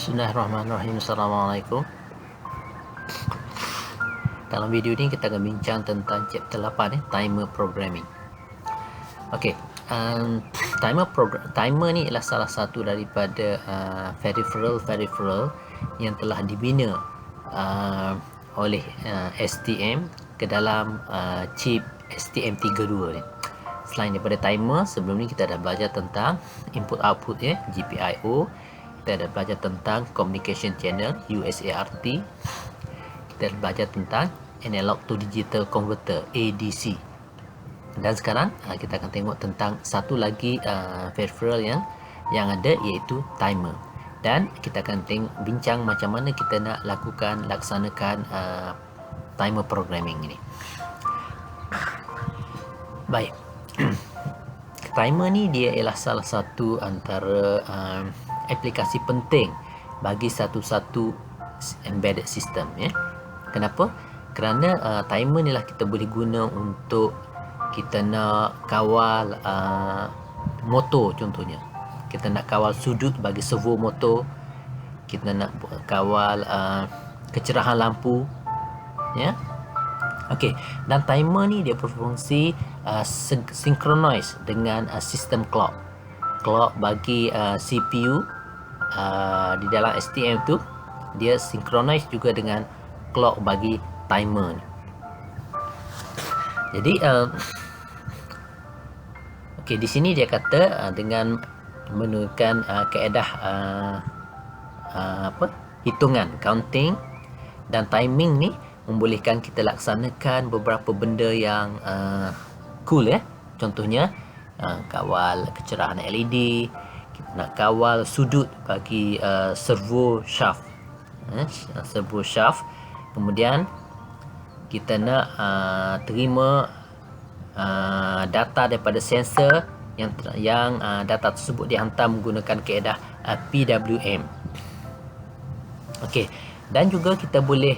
Bismillahirrahmanirrahim. Assalamualaikum. Dalam video ini kita akan bincang tentang chapter 8 timer programming. Okey, timer ni ialah salah satu daripada peripheral yang telah dibina oleh STM ke dalam chip STM32 ni. Selain daripada timer, sebelum ni kita dah belajar tentang input output GPIO. Kita dah belajar tentang communication channel USART. Kita dah belajar tentang analog to digital converter ADC. Dan sekarang kita akan tengok tentang satu lagi peripheral yang ada, iaitu timer. Dan kita akan bincang macam mana kita nak laksanakan timer programming ini. Baik. Timer ni dia ialah salah satu antara aplikasi penting bagi satu-satu embedded system ya. Kenapa? Kerana timer ni lah kita boleh guna untuk kita nak kawal motor contohnya. Kita nak kawal sudut bagi servo motor. Kita nak kawal kecerahan lampu ya. Okey, dan timer ni dia berfungsi synchronize dengan sistem clock. Clock bagi CPU di dalam STM tu dia synchronize juga dengan clock bagi timer ni. Jadi okey, di sini dia kata dengan menggunakan kaedah hitungan counting dan timing ni membolehkan kita laksanakan beberapa benda yang cool ya. Contohnya kawal kecerahan LED, kita nak kawal sudut bagi servo shaft. Servo shaft. Kemudian kita nak terima data daripada sensor yang data tersebut dihantar menggunakan kaedah PWM. Okey, dan juga kita boleh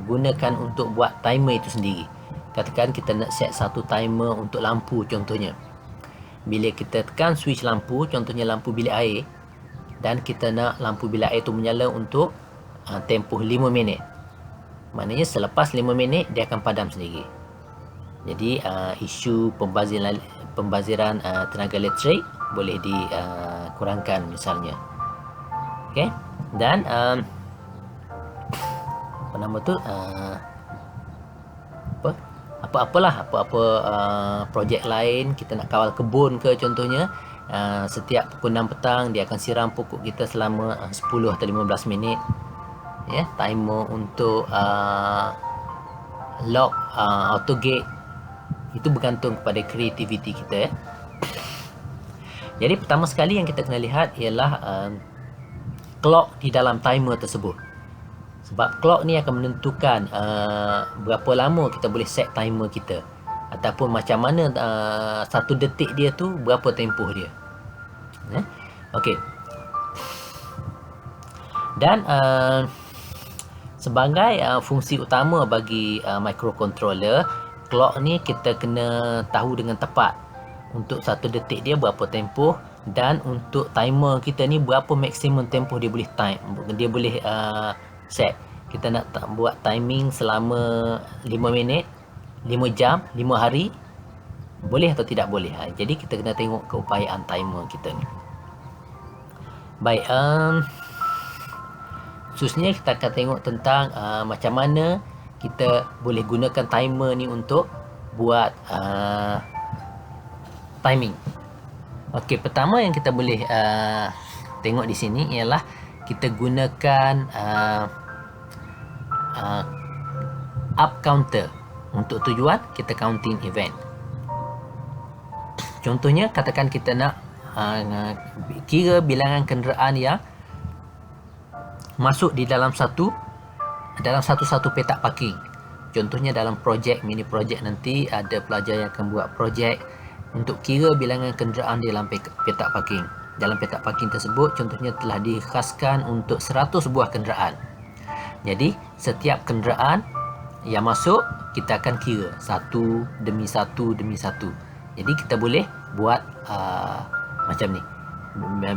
gunakan untuk buat timer itu sendiri. Katakan kita nak set satu timer untuk lampu contohnya. Bila kita tekan switch lampu, contohnya lampu bilik air, dan kita nak lampu bilik air itu menyala untuk tempoh 5 minit. Maknanya selepas 5 minit dia akan padam sendiri. Jadi isu pembaziran tenaga elektrik boleh dikurangkan misalnya. Okey. Dan apa nama tu apa-apalah projek lain, kita nak kawal kebun ke contohnya, setiap pukul 6 petang dia akan siram pokok kita selama 10 atau 15 minit ya. Timer untuk lock auto gate itu bergantung kepada kreativiti kita ya. Jadi pertama sekali yang kita kena lihat ialah clock di dalam timer tersebut. Sebab clock ni akan menentukan berapa lama kita boleh set timer kita, ataupun macam mana satu detik dia tu berapa tempoh dia. Okey. Dan sebagai fungsi utama bagi microcontroller, clock ni kita kena tahu dengan tepat untuk satu detik dia berapa tempoh, dan untuk timer kita ni berapa maksimum tempoh dia boleh set. Kita nak buat timing selama 5 minit, 5 jam, 5 hari, boleh atau tidak boleh. Jadi kita kena tengok keupayaan timer kita ni. Baik, khususnya kita akan tengok tentang macam mana kita boleh gunakan timer ni untuk buat timing. Okey, pertama yang kita boleh tengok di sini ialah kita gunakan up counter untuk tujuan kita counting event. Contohnya katakan kita nak kira bilangan kenderaan yang masuk di dalam satu petak parking. Contohnya dalam mini projek nanti ada pelajar yang akan buat projek untuk kira bilangan kenderaan di dalam petak parking. Dalam petak parking tersebut contohnya telah dikhaskan untuk 100 buah kenderaan. Jadi setiap kenderaan yang masuk kita akan kira satu demi satu demi satu. Jadi kita boleh buat macam ni.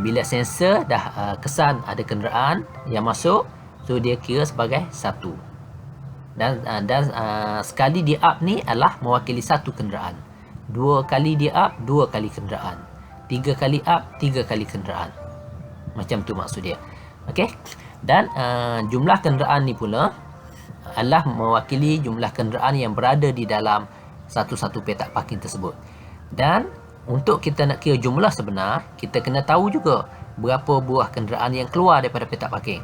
Bila sensor dah kesan ada kenderaan yang masuk, so dia kira sebagai satu. Dan sekali dia up ni adalah mewakili satu kenderaan. 2 kali dia up, 2 kali kenderaan. 3 kali up, 3 kali kenderaan. Macam tu maksud dia. Okey. Dan jumlah kenderaan ni pula adalah mewakili jumlah kenderaan yang berada di dalam satu-satu petak parking tersebut. Dan untuk kita nak kira jumlah sebenar, kita kena tahu juga berapa buah kenderaan yang keluar daripada petak parking.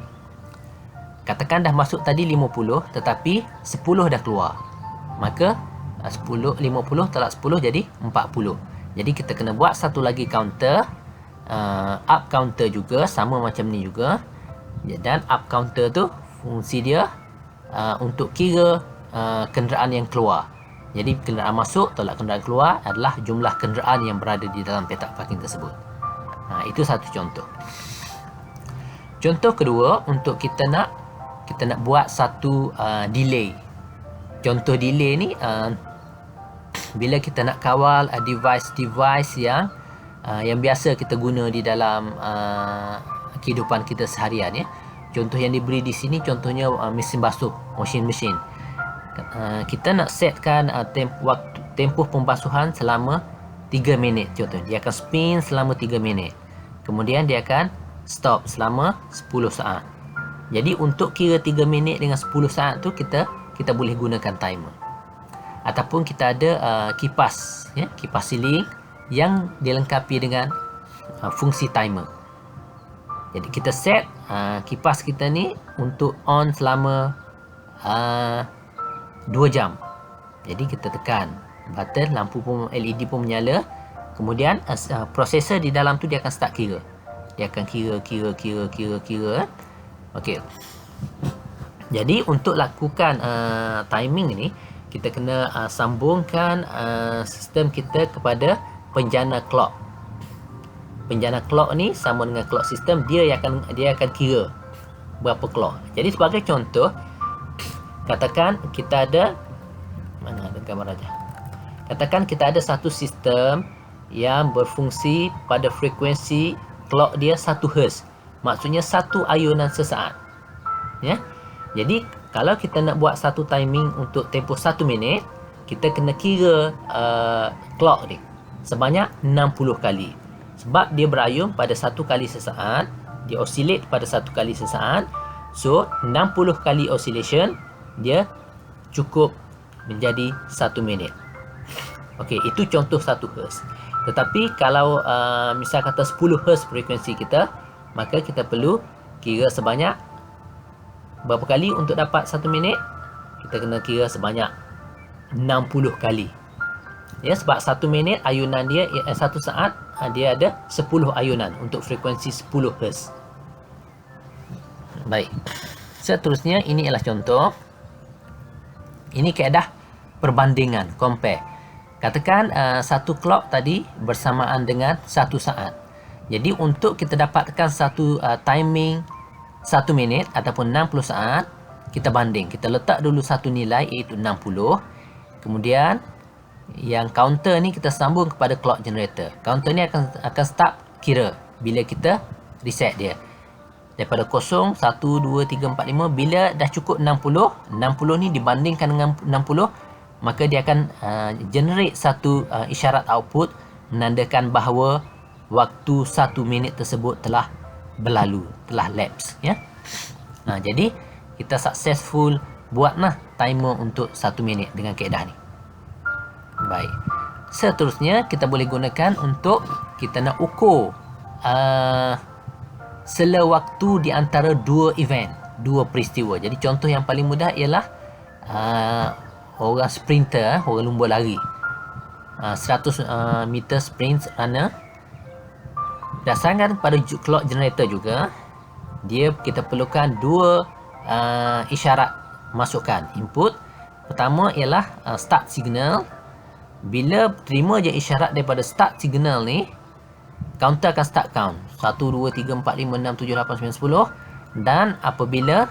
Katakan dah masuk tadi 50, tetapi 10 dah keluar. Maka 50 tolak 10 jadi 40. Jadi kita kena buat satu lagi counter, up counter juga, sama macam ni juga. Dan up counter tu fungsi dia untuk kira kenderaan yang keluar. Jadi kenderaan masuk tolak kenderaan keluar adalah jumlah kenderaan yang berada di dalam petak parking tersebut. Itu satu contoh. Contoh kedua, untuk kita nak buat satu delay. Contoh delay ni bila kita nak kawal device yang biasa kita guna di dalam kehidupan kita seharian, ya. Contoh yang diberi di sini contohnya mesin basuh, washing machine. Kita nak setkan tempoh pembasuhan selama 3 minit contoh. Dia akan spin selama 3 minit. Kemudian dia akan stop selama 10 saat. Jadi untuk kira 3 minit dengan 10 saat tu kita boleh gunakan timer. Ataupun kita ada kipas, ya, kipas siling yang dilengkapi dengan fungsi timer. Jadi kita set kipas kita ni untuk on selama 2 jam. Jadi kita tekan button, lampu pun LED pun menyala. Kemudian prosesor di dalam tu dia akan start kira. Dia akan kira. Okey. Jadi untuk lakukan timing ni, kita kena sambungkan sistem kita kepada penjana clock. Penjana clock ni sama dengan clock system, dia akan kira berapa clock. Jadi sebagai contoh, katakan kita ada, mana ada gambar aja. Katakan kita ada satu sistem yang berfungsi pada frekuensi clock dia 1 Hz. Maksudnya 1 ayunan sesaat. Ya. Jadi kalau kita nak buat satu timing untuk tempoh 1 minit, kita kena kira clock ni sebanyak 60 kali. Sebab dia berayun pada 1 kali sesaat, dia oscillate pada 1 kali sesaat. So 60 kali oscillation dia cukup menjadi 1 minit. Okey, itu contoh 1 Hz. Tetapi kalau misal kata 10 Hz frekuensi kita, maka kita perlu kira sebanyak berapa kali untuk dapat 1 minit? Kita kena kira sebanyak 60 kali. Ya, sebab 1 minit ayunan dia 1 saat dia ada 10 ayunan untuk frekuensi 10 Hz. Baik. Seterusnya ini ialah contoh. Ini kaedah perbandingan, compare. Katakan satu clock tadi bersamaan dengan 1 saat. Jadi untuk kita dapatkan satu timing 1 minit ataupun 60 saat, kita banding. Kita letak dulu satu nilai iaitu 60. Kemudian yang counter ni kita sambung kepada clock generator. Counter ni akan start kira bila kita reset dia. Daripada 0, 1, 2, 3, 4, 5. Bila dah cukup 60, 60 ni dibandingkan dengan 60, maka dia akan generate satu isyarat output menandakan bahawa waktu 1 minit tersebut telah berlalu, telah lapse, ya. Jadi kita successful buatlah timer untuk 1 minit dengan kaedah ni. Baik. Seterusnya kita boleh gunakan untuk kita nak ukur sela waktu di antara dua event, dua peristiwa. Jadi contoh yang paling mudah ialah orang sprinter, orang lumba lari, 100 meter sprint runner. Berdasarkan pada clock generator juga, kita perlukan dua isyarat masukan input. Pertama ialah start signal. Bila terima je isyarat daripada start signal ni, counter akan start count 1, 2, 3, 4, 5, 6, 7, 8, 9, 10. Dan apabila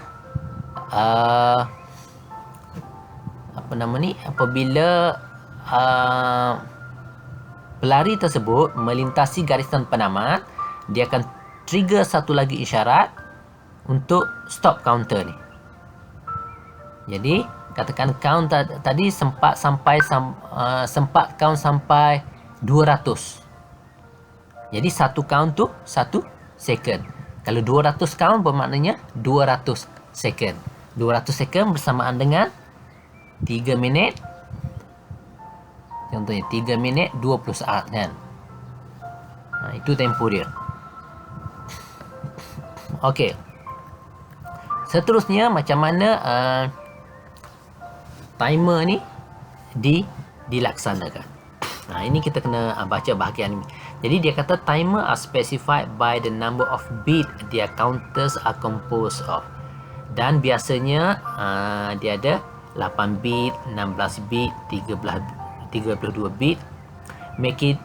apabila pelari tersebut melintasi garisan penamat, dia akan trigger satu lagi isyarat untuk stop counter ni. Jadi katakan count tadi sempat count sampai 200. Jadi satu count tu 1 second. Kalau 200 count bermaknanya 200 second. 200 second bersamaan dengan 3 minit. Contohnya 3 minit 20 saat kan. Itu tempoh dia. Okey. Seterusnya macam mana timer ni dilaksanakan. Ini kita kena baca bahagian ni. Jadi dia kata timer are specified by the number of bit their counters are composed of. Dan biasanya dia ada 8 bit, 16 bit, 32 bit, making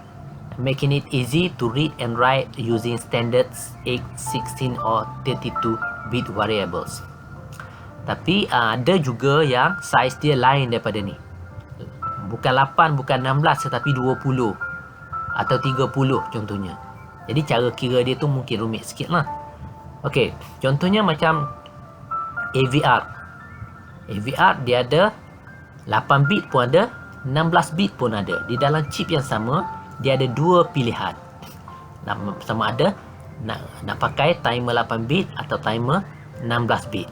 it easy to read and write using standard 8, 16 or 32 bit variables. Tapi ada juga yang saiz dia lain daripada ni. Bukan 8, bukan 16 tetapi 20 atau 30 contohnya. Jadi cara kira dia tu mungkin rumit sikit lah. Okey, contohnya macam AVR. AVR dia ada 8 bit pun ada, 16 bit pun ada. Di dalam chip yang sama, dia ada dua pilihan. Sama ada nak pakai timer 8 bit atau timer 16 bit.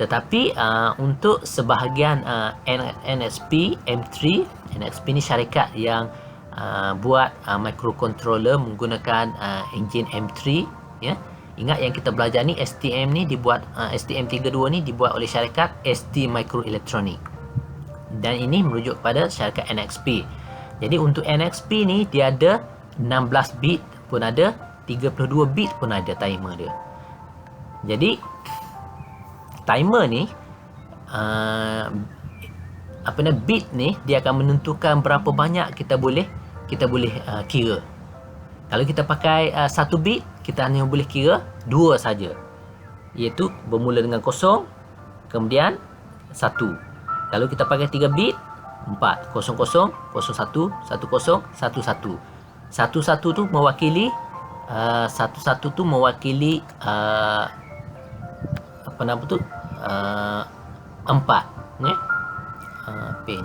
Tetapi untuk sebahagian NXP M3, NXP ni syarikat yang buat microcontroller menggunakan engine M3 ya. Ingat yang kita belajar ni STM ni dibuat STM32 ni dibuat oleh syarikat ST Microelectronics. Dan ini merujuk kepada syarikat NXP. Jadi untuk NXP ni dia ada 16 bit pun ada, 32 bit pun ada timer dia. Jadi timer ni bit ni dia akan menentukan berapa banyak kita boleh kira. Kalau kita pakai 1 bit, kita hanya boleh kira 2 saja. Iaitu bermula dengan 0, kemudian 1. Kalau kita pakai 3 bit, 4, 00, 01, 10, 11. 11 tu mewakili 11 tu mewakili 4 ya. Pin.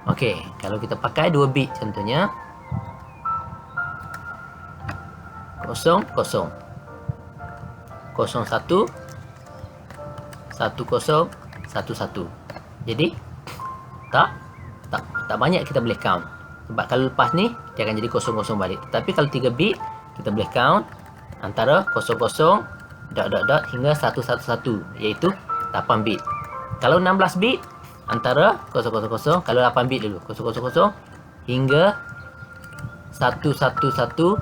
Okey, kalau kita pakai 2 bit contohnya 00, 01, 10, 11. Jadi tak banyak kita boleh count. Sebab kalau lepas ni dia akan jadi 00 balik. Tapi kalau 3 bit kita boleh count antara 00 ... hingga 111 iaitu 8 bit. Kalau 16 bit antara 000, kalau 8 bit dulu 000 hingga 111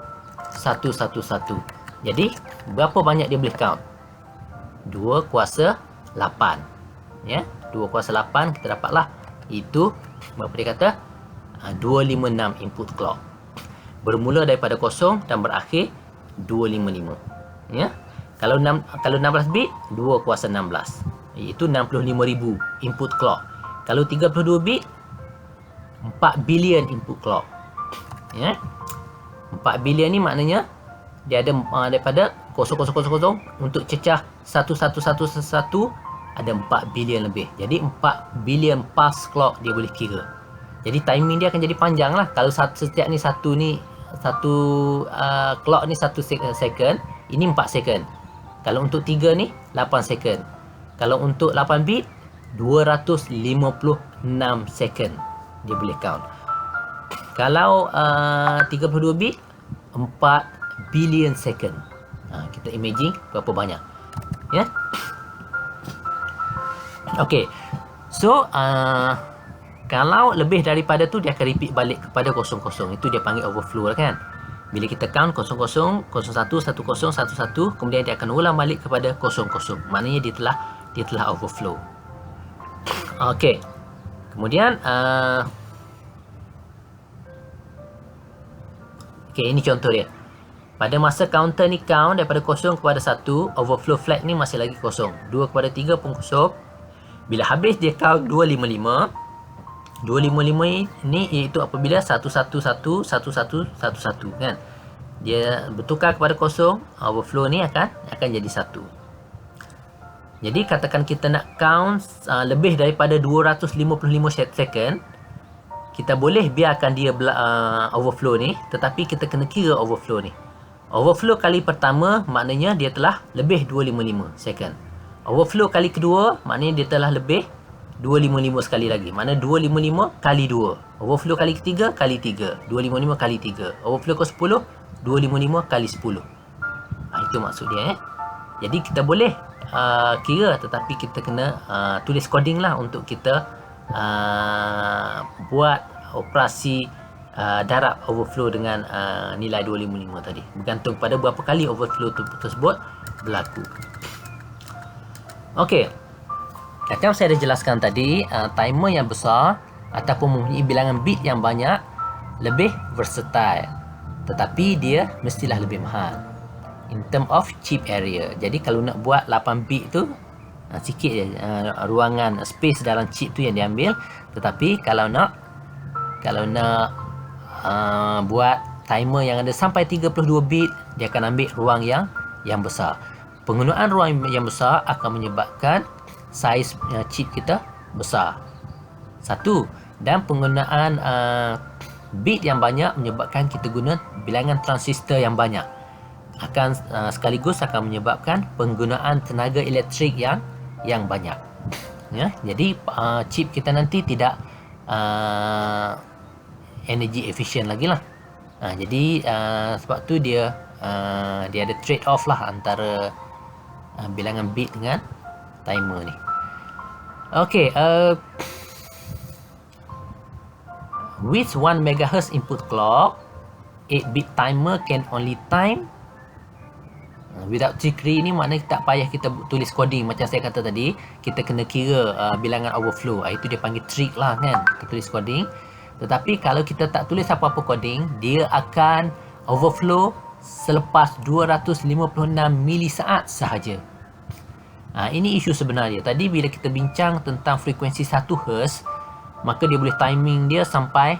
111. Jadi berapa banyak dia boleh count? 2 kuasa 8 ya. 2 kuasa 8 kita dapatlah itu berapa dia kata 256 input clock. Bermula daripada 0 dan berakhir 255 ya. Kalau 16 bit 2 kuasa 16 iaitu 65,000 input clock. Kalau 32 bit 4 bilion input clock ya. 4 bilion ni maknanya dia ada daripada 0000 untuk cecah 1111 ada 4 bilion lebih. Jadi 4 bilion pulse clock dia boleh kira. Jadi timing dia akan jadi panjang lah. Kalau setiap ni satu clock ni 1 second, ini 4 second. Kalau untuk 3 ni 8 second. Kalau untuk 8 bit 256 second dia boleh count. Kalau 32 bit 4 billion second. Kita imagine berapa banyak ya. Okey. So kalau lebih daripada tu dia akan repeat balik kepada 00. Itu dia panggil overflow lah kan. Bila kita count 00, 01, 10, 11, kemudian dia akan ulang balik kepada 00. Maknanya dia telah overflow. Okey. Kemudian okey, ini contoh dia. Pada masa counter ni count daripada 0 kepada 1, overflow flag ni masih lagi 0. 2 kepada 3 pun 0. Bila habis dia count 255, 255 ni iaitu apabila 111 11 11 kan. Dia bertukar kepada kosong, overflow ni akan jadi 1. Jadi katakan kita nak count lebih daripada 255 second, kita boleh biarkan dia overflow ni, tetapi kita kena kira overflow ni. Overflow kali pertama maknanya dia telah lebih 255 second. Overflow kali kedua maknanya dia telah lebih 255 sekali lagi. Mana 255 kali 2. Overflow kali ketiga kali 3. 255 kali 3. Overflow ke 10, 255 kali 10. Itu maksud dia. Jadi kita boleh kira, tetapi kita kena tulis coding lah untuk kita buat operasi darab overflow dengan nilai 255 tadi. Bergantung pada berapa kali overflow tersebut berlaku. Okey. Macam saya dah jelaskan tadi, timer yang besar ataupun mempunyai bilangan bit yang banyak lebih versatile, tetapi dia mestilah lebih mahal in term of chip area. Jadi kalau nak buat 8 bit tu sikit je ruangan space dalam chip tu yang diambil, tetapi kalau nak buat timer yang ada sampai 32 bit, dia akan ambil ruang yang besar. Penggunaan ruang yang besar akan menyebabkan saiz chip kita besar. Satu. Dan penggunaan bit yang banyak menyebabkan kita guna bilangan transistor yang banyak. Sekaligus akan menyebabkan penggunaan tenaga elektrik yang banyak. Ya, jadi chip kita nanti tidak energy efficient lagi lah. Jadi sebab tu dia ada trade off lah antara bilangan bit dengan timer ni. Okay, with 1 MHz input clock, 8-bit timer can only time without trickery. Ni maknanya tak payah kita tulis coding. Macam saya kata tadi, kita kena kira bilangan overflow. Itu dia panggil trick lah kan, kita tulis coding. Tetapi kalau kita tak tulis apa-apa coding, dia akan overflow selepas 256 milisaat sahaja. Ini isu sebenarnya. Tadi bila kita bincang tentang frekuensi 1 Hz, maka dia boleh timing dia sampai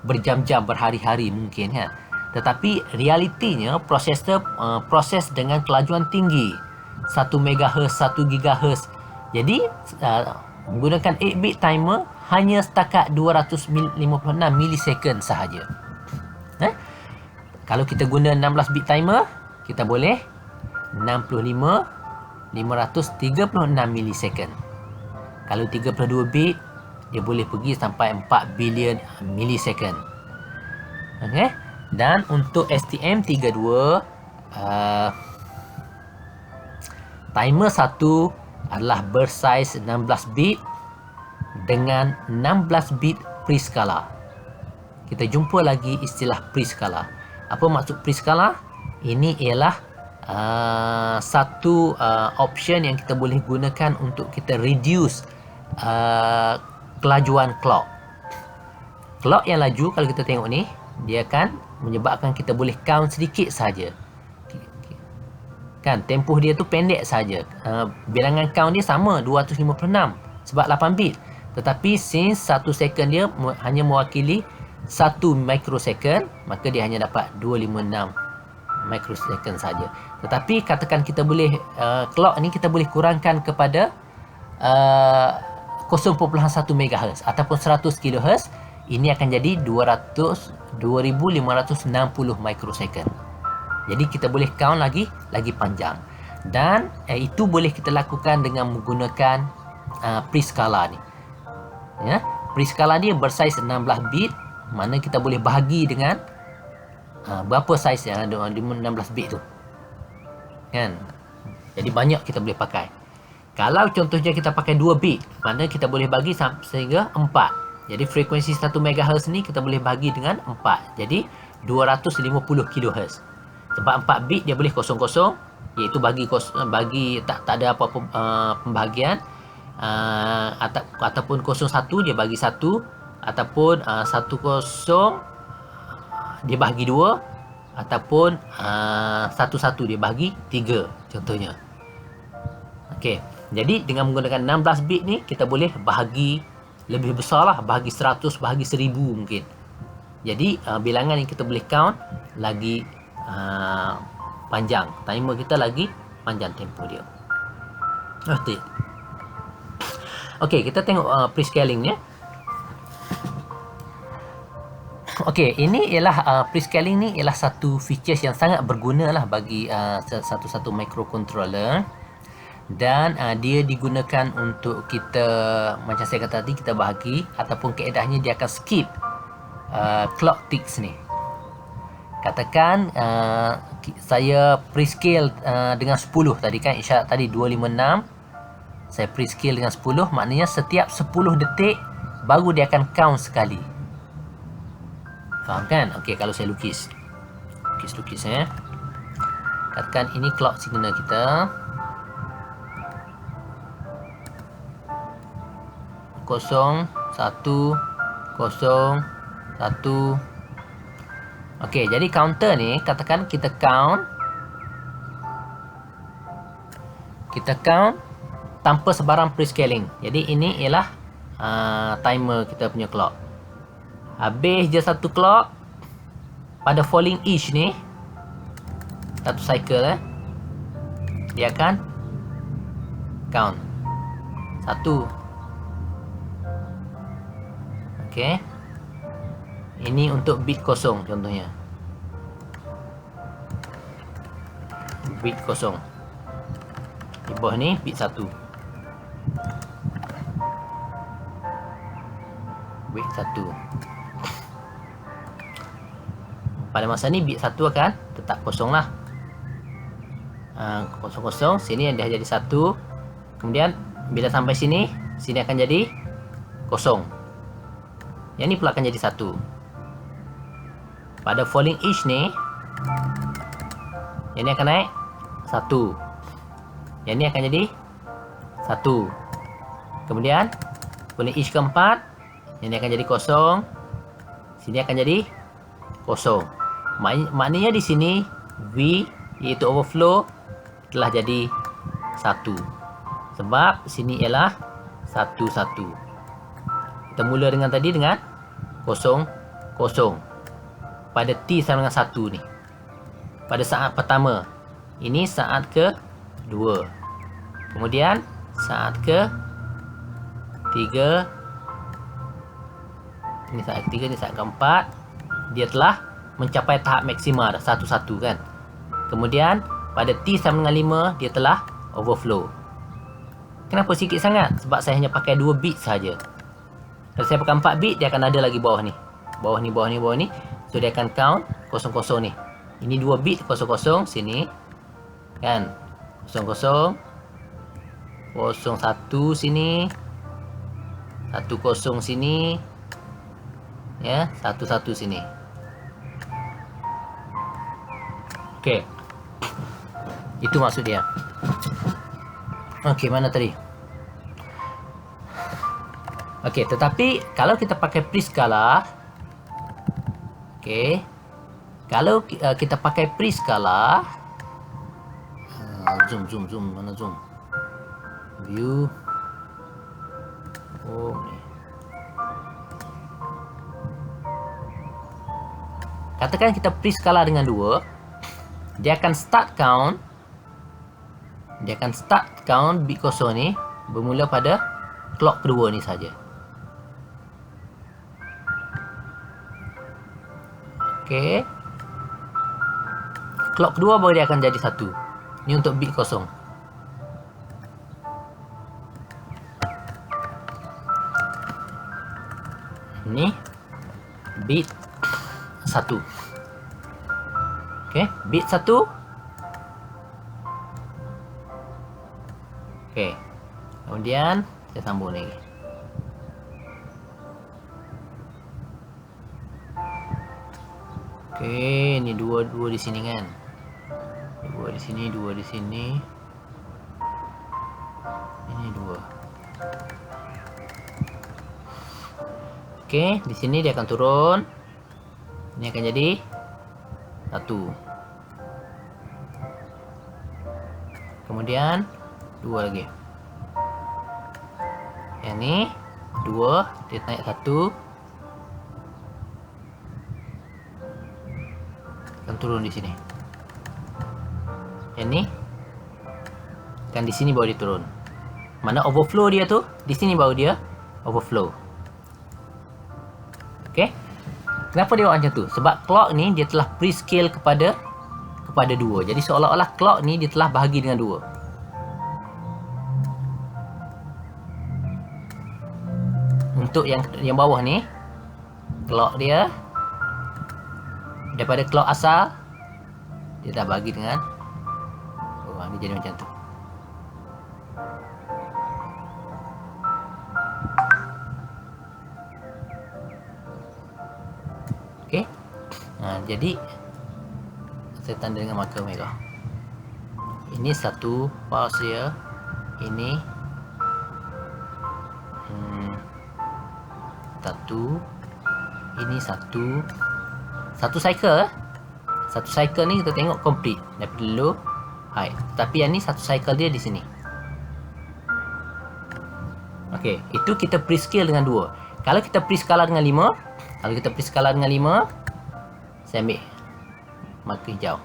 berjam-jam, berhari-hari mungkin kan. Tetapi realitinya proses dengan kelajuan tinggi, 1 MHz, 1 GHz. Jadi menggunakan 8-bit timer hanya setakat 256 milisecond sahaja. Kalau kita guna 16-bit timer, kita boleh 536 milisecond. Kalau 32 bit, dia boleh pergi sampai 4 bilion milisecond. Okey. Dan untuk STM32 timer 1 adalah bersaiz 16 bit dengan 16 bit prescaler. Kita jumpa lagi istilah prescaler. Apa maksud prescaler? Ini ialah satu option yang kita boleh gunakan untuk kita reduce kelajuan clock. Clock yang laju, kalau kita tengok ni, dia akan menyebabkan kita boleh count sedikit saja. Kan, tempoh dia tu pendek saja. Bilangan count dia sama 256 sebab 8 bit. Tetapi since 1 second dia hanya mewakili 1 microsecond, maka dia hanya dapat 256 microsecond saja. Tetapi katakan kita boleh clock ni kita boleh kurangkan kepada 0.1 MHz ataupun 100 kHz. Ini akan jadi 2560 microsecond. Jadi kita boleh count lagi panjang. Dan itu boleh kita lakukan dengan menggunakan prescaler ni. Ya, prescaler dia bersaiz 16 bit, mana kita boleh bahagi dengan berapa saiz yang ada 16 bit tu. Kan? Jadi banyak kita boleh pakai. Kalau contohnya kita pakai 2 bit, mana kita boleh bagi sehingga 4. Jadi frekuensi 1 MHz ni kita boleh bagi dengan 4. Jadi 250 kHz. Sebab 4 bit dia boleh kosong-kosong, iaitu bagi tak ada apa-apa pembahagian, ataupun 01 dia bagi 1, ataupun 10 dia bagi 2, ataupun 11 dia bagi 3 contohnya. Okey. Jadi dengan menggunakan 16 bit ni kita boleh bahagi lebih besar lah, bahagi 100, bahagi 1000 mungkin. Jadi bilangan yang kita boleh count lagi panjang, timer kita lagi panjang tempoh dia. Okey, kita tengok prescaling ya. Okey, ini ialah prescaling ni ialah satu features yang sangat berguna lah bagi satu-satu microcontroller, dan dia digunakan untuk kita, macam saya kata tadi, kita bahagi ataupun kaedahnya dia akan skip clock ticks ni. Katakan saya prescale dengan 10 tadi kan, isyarat tadi 256, saya prescale dengan 10, maknanya setiap 10 detik baru dia akan count sekali. Faham kan? Okey, kalau saya lukis ya. Katakan ini clock signal kita. 0 1 0 1. Okey, jadi counter ni katakan kita count tanpa sebarang prescaling. Jadi ini ialah timer kita punya clock. Habis je satu clock, pada falling edge ni, satu cycle dia akan count 1. Okey. Ini untuk bit kosong contohnya. Bit kosong. Di bawah ni bit 1. Bit 1. Pada masa ni bit 1 akan tetap kosong lah. Kosong-kosong, sini dah jadi 1. Kemudian bila sampai sini akan jadi kosong. Yang ni pula akan jadi 1. Pada falling edge ni, yang ni akan naik 1. Yang ni akan jadi 1. Kemudian falling edge keempat, yang ni akan jadi kosong. Sini akan jadi kosong. Maknanya di sini V, iaitu overflow, telah jadi 1. Sebab sini ialah 1 1. Kita mula dengan tadi dengan 0 0. Pada T sama dengan 1 ni, pada saat pertama. Ini saat ke-2. Kemudian saat ke-3. Ini saat ke-3, ini saat ke-4. Dia telah mencapai tahap maksima dah, 1 1 kan. Kemudian pada T sama dengan 5, dia telah overflow. Kenapa sikit sangat? Sebab saya hanya pakai 2 bit saja. Kalau saya pakai 4 bit, dia akan ada lagi bawah ni. Bawah ni. So dia akan count 0 0 ni. Ini 2 bit 0 0 sini. Kan? 0 0 0 1 sini. 1 0 sini. Ya, 1 1 sini. Okey. Itu maksud dia. Okey, mana tadi? Okey, tetapi kalau kita pakai prescaler, okey, kalau kita pakai prescaler, zoom, mana zoom? View. Oh, ni. Katakan kita prescaler dengan 2, dia akan start count. Bit kosong ni bermula pada clock kedua ni saja. Okey. Clock kedua baru dia akan jadi 1. Ni untuk bit kosong. Ni bit 1. Okey, bit 1. Okey. Kemudian saya sambung lagi. Okey, ni dua di sini kan. Dua di sini. Ini 2. Okey, di sini dia akan turun. Ini akan jadi 1. Kemudian 2 lagi. Yang ni 2, dia naik 1, akan turun di sini. Yang ni kan di sini baru dia turun. Mana overflow dia tu, di sini baru dia overflow. Okey. Kenapa dia buat macam tu? Sebab clock ni dia telah prescale kepada 2. Jadi seolah-olah clock ni dia telah bahagi dengan 2. Untuk yang bawah ni, clock dia daripada clock asal dia dah bahagi dengan dia jadi macam tu. Okey. Jadi saya tanda dengan marker merah. Ini satu pulse dia. Ini satu. Ini satu cycle. Satu cycle ni kita tengok complete daripada low high. Tapi yang ni satu cycle dia di sini. Okey, itu kita prescale dengan 2. Kalau kita preskala dengan 5, saya ambil marker hijau.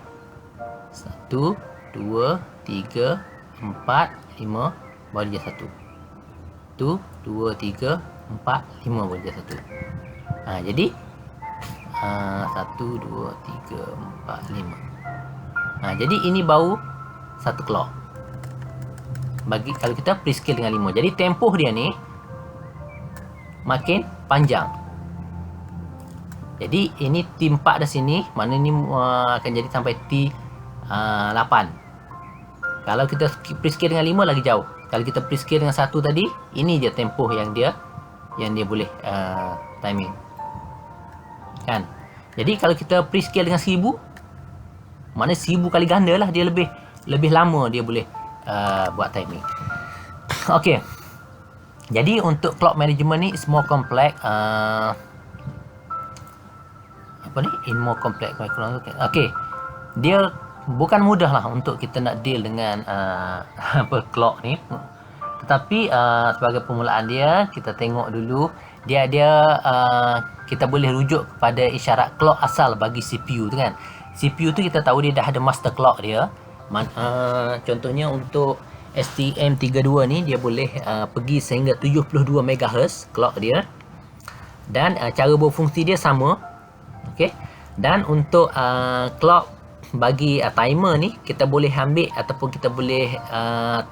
1, 2, 3, 4, 5 baru dia 1. 1, 2, 3, 4, 5 baru dia 1. Jadi 1, 2, 3, 4, 5. Jadi ini baru satu clock. Bagi kalau kita prescale dengan 5. Jadi tempoh dia ni makin panjang. Jadi ini T4 dah sini, mana ni akan jadi sampai T8. Kalau kita prescale dengan 5 lagi jauh. Kalau kita prescale dengan 1 tadi, ini je tempoh yang dia boleh timing. Kan? Jadi kalau kita prescale dengan 1000, mana 1000 kali ganda lah, dia lebih lama dia boleh buat timing. Okey. Jadi untuk clock management ni is more complex. In more complex. Okey. Dia bukan mudah lah untuk kita nak deal dengan clock ni. Tetapi sebagai permulaan dia, kita tengok dulu dia kita boleh rujuk kepada isyarat clock asal bagi CPU tu kan. CPU tu kita tahu dia dah ada master clock dia. Contohnya untuk STM32 ni dia boleh pergi sehingga 72 MHz clock dia. Dan cara berfungsi dia sama. Okey. Dan untuk clock bagi timer ni kita boleh ambil ataupun kita boleh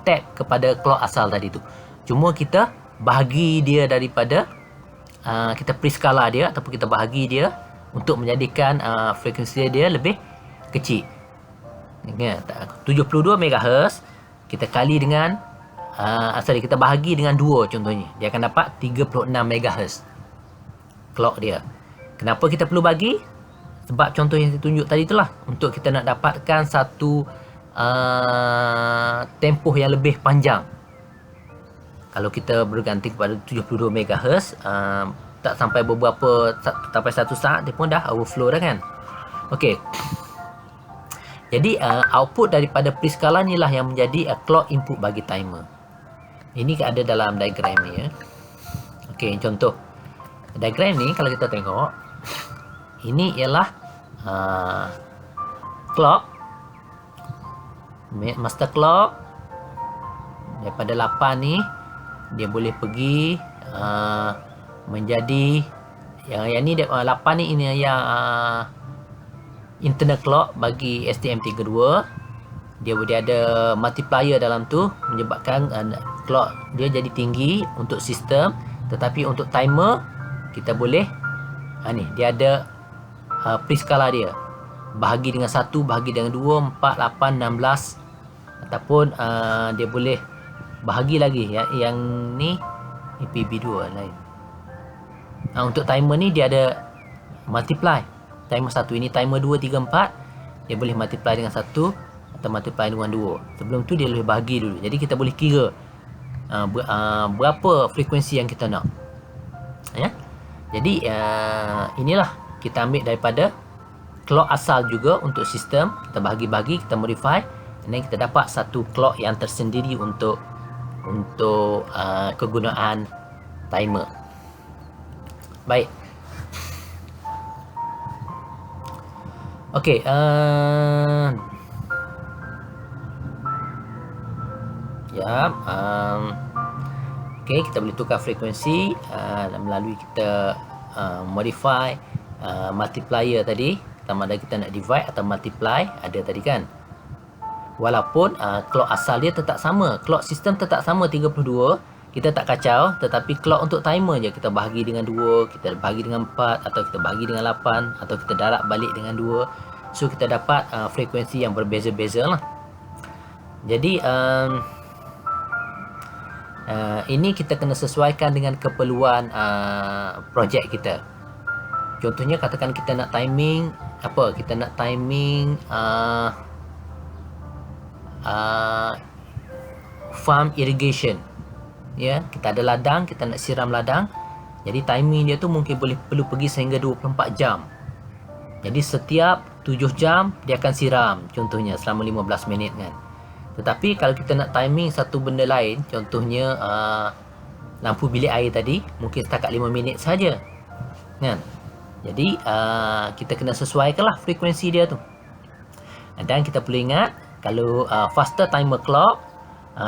tap kepada clock asal tadi tu. Cuma kita bahagi dia daripada kita preskala dia ataupun kita bahagi dia untuk menjadikan frekuensi dia lebih kecil. 72 MHz kita kali dengan kita bahagi dengan 2 contohnya, dia akan dapat 36 MHz clock dia. Kenapa kita perlu bagi? Sebab contoh yang saya tunjuk tadi itulah, untuk kita nak dapatkan satu tempoh yang lebih panjang. Kalau kita berganti kepada 72 MHz, tak sampai sampai 1 saat dia pun dah overflow dah kan. Okey. Jadi output daripada preskala ni lah yang menjadi clock input bagi timer. Ini ada dalam diagram ni ya. Okey, contoh diagram ni kalau kita tengok, ini ialah clock, master clock. Daripada 8 ni dia boleh pergi menjadi yang ni 8 ni, ini yang internal clock bagi STM32. Dia ada multiplier dalam tu menyebabkan clock dia jadi tinggi untuk sistem. Tetapi untuk timer kita boleh ni dia ada preskala dia, bahagi dengan 1, bahagi dengan 2, 4, 8, 16, ataupun dia boleh bahagi lagi yang ni PB2 lain. Untuk timer ni dia ada multiply. Timer 1 ini timer 2, 3, 4 dia boleh multiply dengan 1 atau multiply dengan 2. Sebelum tu dia boleh bahagi dulu. Jadi kita boleh kira berapa frekuensi yang kita nak ya. Jadi inilah kita ambil daripada clock asal juga untuk sistem, kita bahagi-bahagi, kita modify, dan kita dapat satu clock yang tersendiri untuk kegunaan timer. Baik. Okey, okey, kita boleh tukar frekuensi melalui kita modify multiplier tadi. Sama ada kita nak divide atau multiply, ada tadi kan. Walaupun clock asal dia tetap sama, clock sistem tetap sama 32, kita tak kacau, tetapi clock untuk timer je kita bahagi dengan 2, kita bahagi dengan 4, atau kita bahagi dengan 8, atau kita darab balik dengan 2. So kita dapat frekuensi yang berbeza-beza lah. Jadi ini kita kena sesuaikan dengan keperluan projek kita. Contohnya katakan kita nak timing apa? Kita nak timing farm irrigation. Ya, kita ada ladang, kita nak siram ladang. Jadi timing dia tu mungkin perlu pergi sehingga 24 jam. Jadi setiap 7 jam dia akan siram, contohnya selama 15 minit kan. Tetapi kalau kita nak timing satu benda lain, contohnya lampu bilik air tadi, mungkin setakat 5 minit saja. Kan? Jadi kita kena sesuaikanlah frekuensi dia tu. Dan kita perlu ingat, kalau faster timer clock,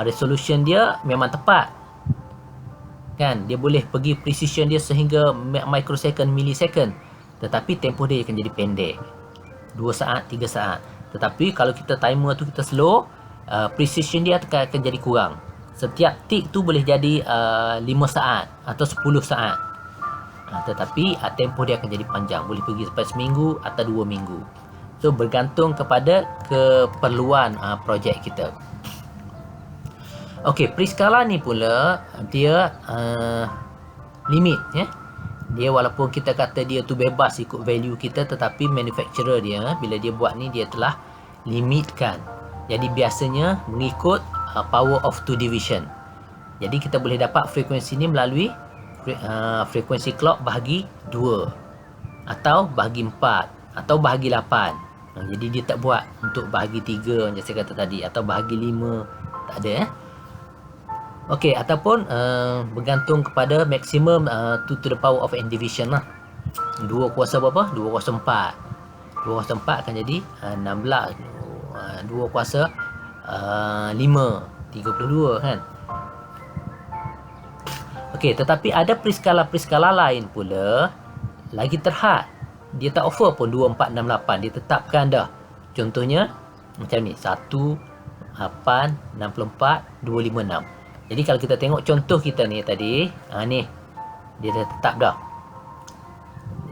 resolution dia memang tepat. Kan, dia boleh pergi precision dia sehingga microsecond, millisecond. Tetapi tempoh dia akan jadi pendek, 2 saat, 3 saat. Tetapi kalau kita timer tu kita slow, precision dia akan jadi kurang. Setiap tick tu boleh jadi 5 saat atau 10 saat. Tetapi tempoh dia akan jadi panjang, boleh pergi sampai seminggu atau 2 minggu. So bergantung kepada keperluan projek kita. Okey, pre-skala ni pula dia limit ya. Dia walaupun kita kata dia tu bebas ikut value kita, tetapi manufacturer dia bila dia buat ni dia telah limitkan. Jadi biasanya mengikut power of 2 division. Jadi kita boleh dapat frekuensi ni melalui frekuensi clock bahagi 2 atau bahagi 4 atau bahagi 8. Jadi dia tak buat untuk bahagi 3 macam saya kata tadi, atau bahagi 5, tak ada Okey, ataupun bergantung kepada maksimum 2 to the power of n division lah. 2 kuasa berapa? 2 kuasa 4. 2 kuasa 4 akan jadi 16. 2 kuasa 5, 32 kan. Okey, tetapi ada pre-skala lain pula lagi terhad. Dia tak offer pun 2, 4, 6, 8. Dia tetapkan dah. Contohnya macam ni, 1, 8, 64, 2, 5, 6. Jadi kalau kita tengok contoh kita ni tadi, ni dia dah tetap dah.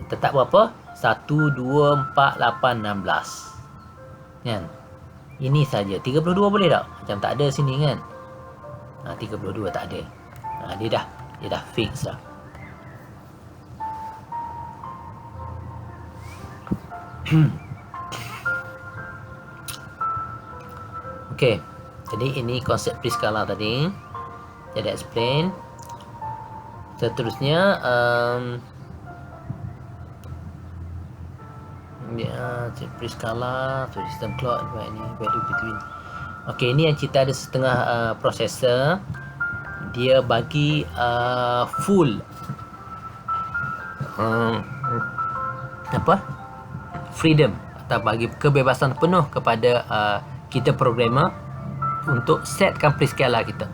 Tetap berapa? 1, 2, 4, 8, 16. Kan? Ini saja. 32 boleh tak? Macam tak ada sini kan? 32 tak ada. Dia dah fix dah. Okey. Jadi ini konsep pre-skala tadi. Jadi explain. Seterusnya pre-skala, so system clock ini value between. Okey, ini yang kita ada setengah processor. Dia bagi full freedom atau bagi kebebasan penuh kepada kita programmer untuk setkan pre-skala kita.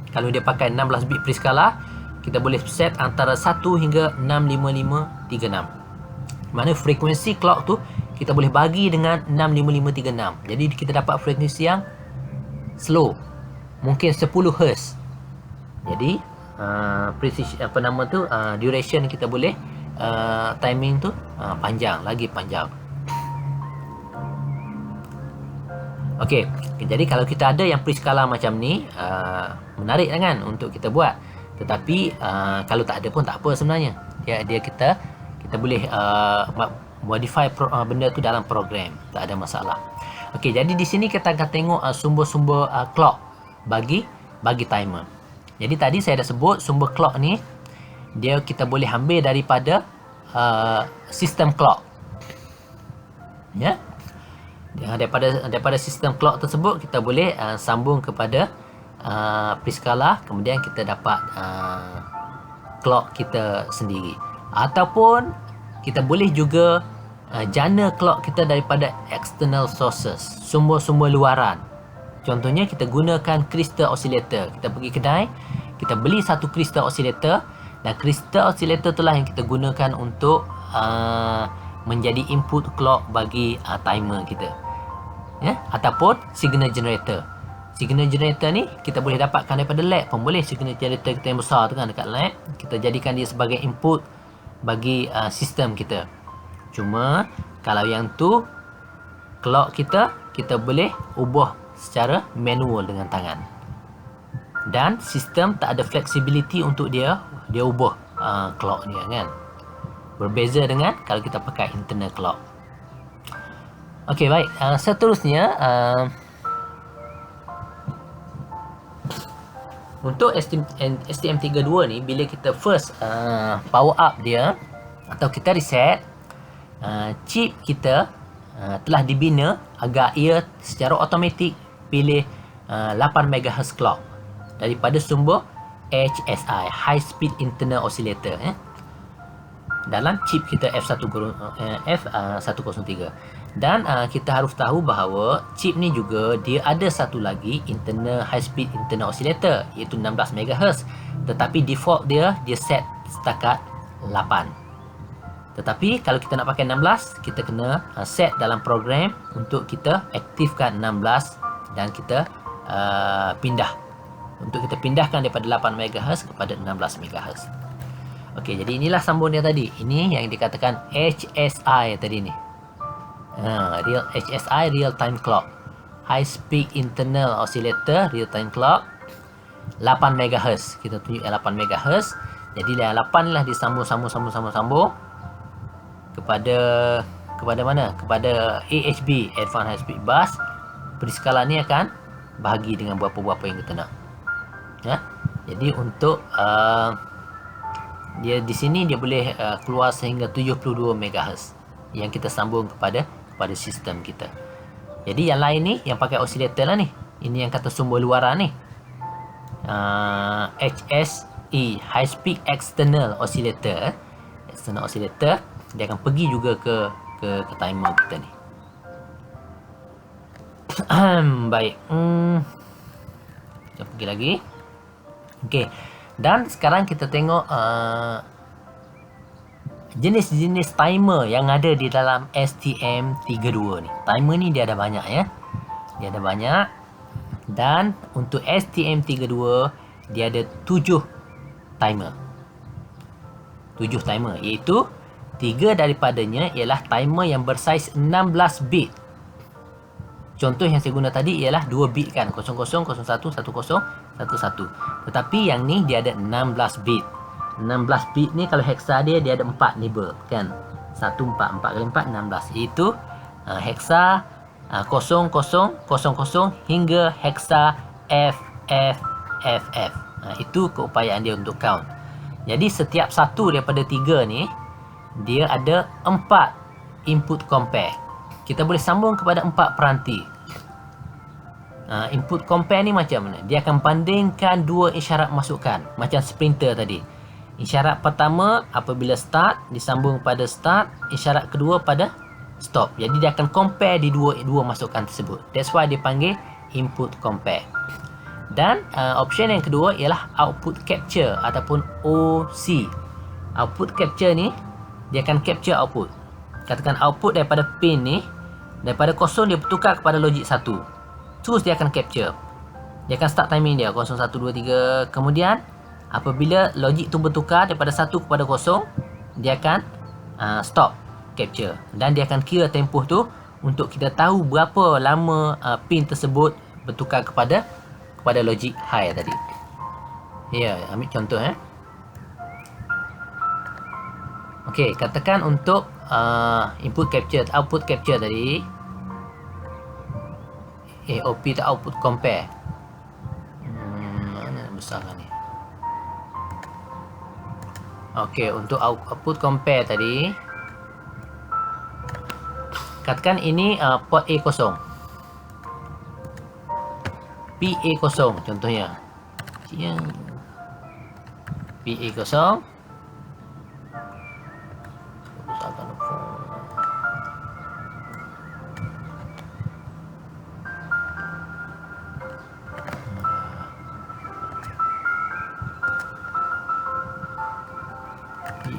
Kalau dia pakai 16 bit pre-skala, kita boleh set antara 1 hingga 65536. Mana frekuensi clock tu kita boleh bagi dengan 65536. Jadi kita dapat frekuensi yang slow, mungkin 10 Hz. Jadi precision duration kita boleh timing tu panjang, lagi panjang. Okey, jadi kalau kita ada yang pre-skala macam ni, menarik kan untuk kita buat. Tetapi kalau tak ada pun tak apa sebenarnya. Kita boleh modify benda tu dalam program, tak ada masalah. Okey, jadi di sini kita akan tengok sumber-sumber clock bagi timer. Jadi tadi saya dah sebut sumber clock ni kita boleh ambil daripada sistem clock. Ya. Daripada sistem clock tersebut kita boleh sambung kepada pre-skala, kemudian kita dapat clock kita sendiri. Ataupun kita boleh juga jana clock kita daripada external sources, sumber-sumber luaran. Contohnya kita gunakan crystal oscillator. Kita pergi kedai, kita beli satu crystal oscillator, dan crystal oscillator itulah yang kita gunakan untuk menjadi input clock bagi timer kita. Ya, ataupun signal generator. Signal generator ni kita boleh dapatkan daripada lab pun boleh. Signal generator kita yang besar tu kan dekat lab, kita jadikan dia sebagai input bagi sistem kita. Cuma kalau yang tu clock kita boleh ubah secara manual dengan tangan. Dan sistem tak ada flexibility untuk dia ubah clock dia kan. Berbeza dengan kalau kita pakai internal clock. Okey, baik. Seterusnya untuk STM32 ni, bila kita first power up dia atau kita reset, chip kita telah dibina agar ia secara automatik pilih 8 MHz clock daripada sumber HSI, High Speed Internal Oscillator, dalam chip kita F103. Dan kita harus tahu bahawa chip ni juga dia ada satu lagi internal high speed internal oscillator, iaitu 16 MHz, tetapi default dia set setakat 8. Tetapi kalau kita nak pakai 16, kita kena set dalam program untuk kita aktifkan 16 dan kita pindahkan daripada 8 MHz kepada 16 MHz. Okey, jadi inilah sambung dia tadi. Ini yang dikatakan HSI tadi ni. HSI, real time clock. High speed internal oscillator, real time clock. 8 MHz. Kita tunjuk 8 MHz. Jadi 8 lah disambung kepada mana? Kepada AHB, Advanced High Speed Bus. Periskalan ni akan bahagi dengan berapa-berapa yang kita nak. Ya. Jadi untuk dia di sini dia boleh keluar sehingga 72 MHz yang kita sambung kepada sistem kita. Jadi yang lain ni yang pakai oscillator lah ni. Ini yang kata sumber luaran ni. HSE, High Speed External Oscillator. External Oscillator dia akan pergi juga ke timer kita ni. Baik. Kita pergi lagi. Okey. Dan sekarang kita tengok jenis-jenis timer yang ada di dalam STM32 ni. Timer ni dia ada banyak ya. Dia ada banyak. Dan untuk STM32 dia ada 7 timer. 7 timer, iaitu 3 daripadanya ialah timer yang bersaiz 16 bit. Contoh yang saya guna tadi ialah 2 bit kan, 00, 01, 10, 11. Tetapi yang ni dia ada 16 bit. 16 bit ni kalau hexa dia ada 4 nibble kan. 1, 4, 4 kali 4, 16. Itu hexa 0000 hingga hexa FFFF. Itu keupayaan dia untuk count. Jadi setiap satu daripada 3 ni dia ada 4 input compare. Kita boleh sambung kepada 4 peranti. Input compare ni macam mana? Dia akan bandingkan 2 isyarat masukan macam sprinter tadi. Isyarat pertama apabila start disambung pada start, isyarat kedua pada stop. Jadi dia akan compare di dua masukan tersebut. That's why dia panggil input compare. Dan option yang kedua ialah output capture ataupun OC. Output capture ni dia akan capture output. Katakan output daripada pin ni, daripada 0 dia bertukar kepada logik 1. Terus dia akan capture. Dia akan start timing dia 0, 1, 2, 3. Kemudian apabila logik tu bertukar daripada 1 kepada 0, dia akan stop capture. Dan dia akan kira tempoh tu untuk kita tahu berapa lama pin tersebut bertukar kepada logik high tadi. Ya, ambil contoh Okey, katakan untuk input capture, output capture tadi, AOP tu output compare. Mana besar ni? Okey, untuk output compare tadi, katakan ini port A0. PA0 contohnya. PA0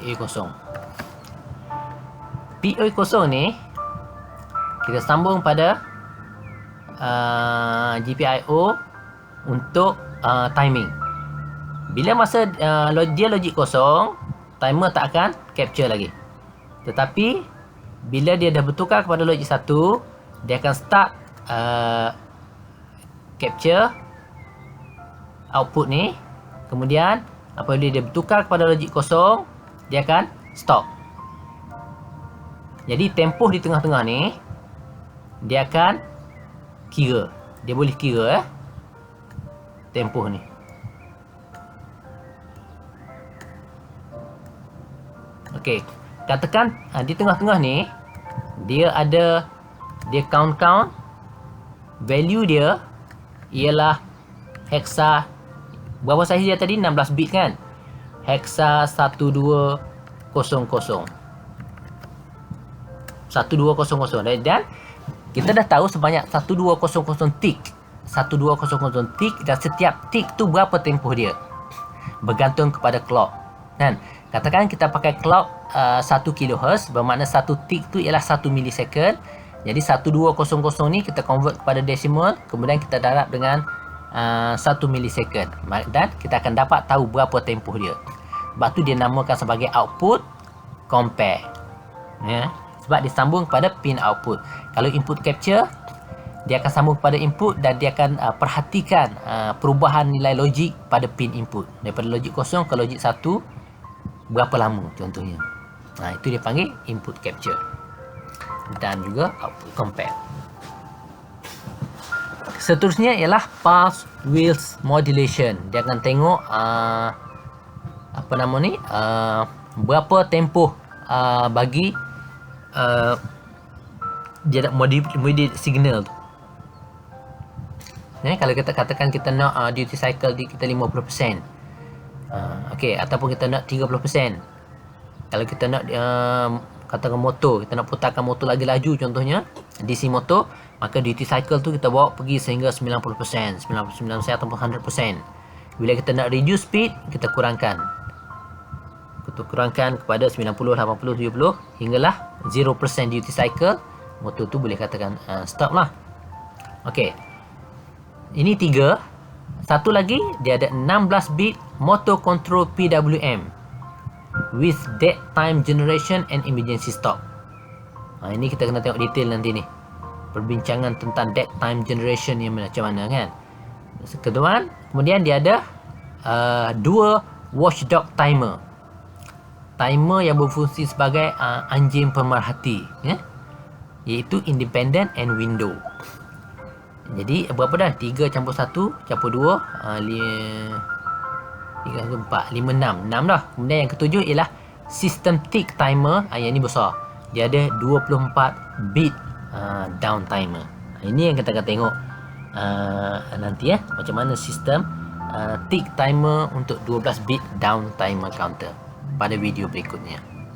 POA0. POA0 ni kita sambung pada GPIO untuk timing. Bila masa dia logik kosong, timer tak akan capture lagi. Tetapi bila dia dah bertukar kepada logik 1, dia akan start capture output ni. Kemudian apabila dia bertukar kepada logik kosong, dia akan stop. Jadi tempoh di tengah-tengah ni dia akan kira. Dia boleh kira tempoh ni. Okey, katakan di tengah-tengah ni dia count value dia ialah hexa, berapa saiz dia tadi, 16 bit kan, hexa 1200 dan kita dah tahu sebanyak 1200 tick dan setiap tick tu berapa tempoh dia bergantung kepada clock kan. Katakan kita pakai clock 1 kHz, bermakna satu tick tu ialah 1 milisecond. Jadi 1200 ni kita convert kepada decimal, kemudian kita darab dengan 1 milisecond dan kita akan dapat tahu berapa tempoh dia. Sebab tu dia namakan sebagai output compare ya, sebab disambung pada pin output. Kalau input capture, dia akan sambung kepada input dan dia akan perhatikan perubahan nilai logik pada pin input daripada logik 0 ke logik 1 berapa lama contohnya. Itu dia panggil input capture dan juga output compare. Seterusnya ialah pulse width modulation. Dia akan tengok berapa tempoh bagi dia nak modulate signal tu. Kalau kita katakan kita nak duty cycle di kita 50%. Okey, ataupun kita nak 30%. Kalau kita nak katakan motor, kita nak putarkan motor lagi laju contohnya, DC motor, maka duty cycle tu kita bawa pergi sehingga 90%, 99% ataupun 100%. Bila kita nak reduce speed, kita kurangkan. Kita kurangkan kepada 90, 80, 70 hinggalah 0% duty cycle, motor tu boleh katakan stop lah. Okey. Ini 3. Satu lagi, dia ada 16 bit motor control PWM with dead time generation and emergency stop. Ini kita kena tengok detail nanti ni, perbincangan tentang dead time generation yang macam mana kan. Kemudian dia ada 2 watchdog timer yang berfungsi sebagai anjing pemerhati ya, iaitu independent and window. Jadi berapa dah? 3 campur 1 campur 2 3, 4, 5, 6 dah. Kemudian yang ketujuh ialah system tick timer. Yang ni besar, dia ada 24 bit down timer. Ini yang kita akan tengok nanti ya, macam mana sistem tick timer untuk 12 bit down timer counter pada video berikutnya.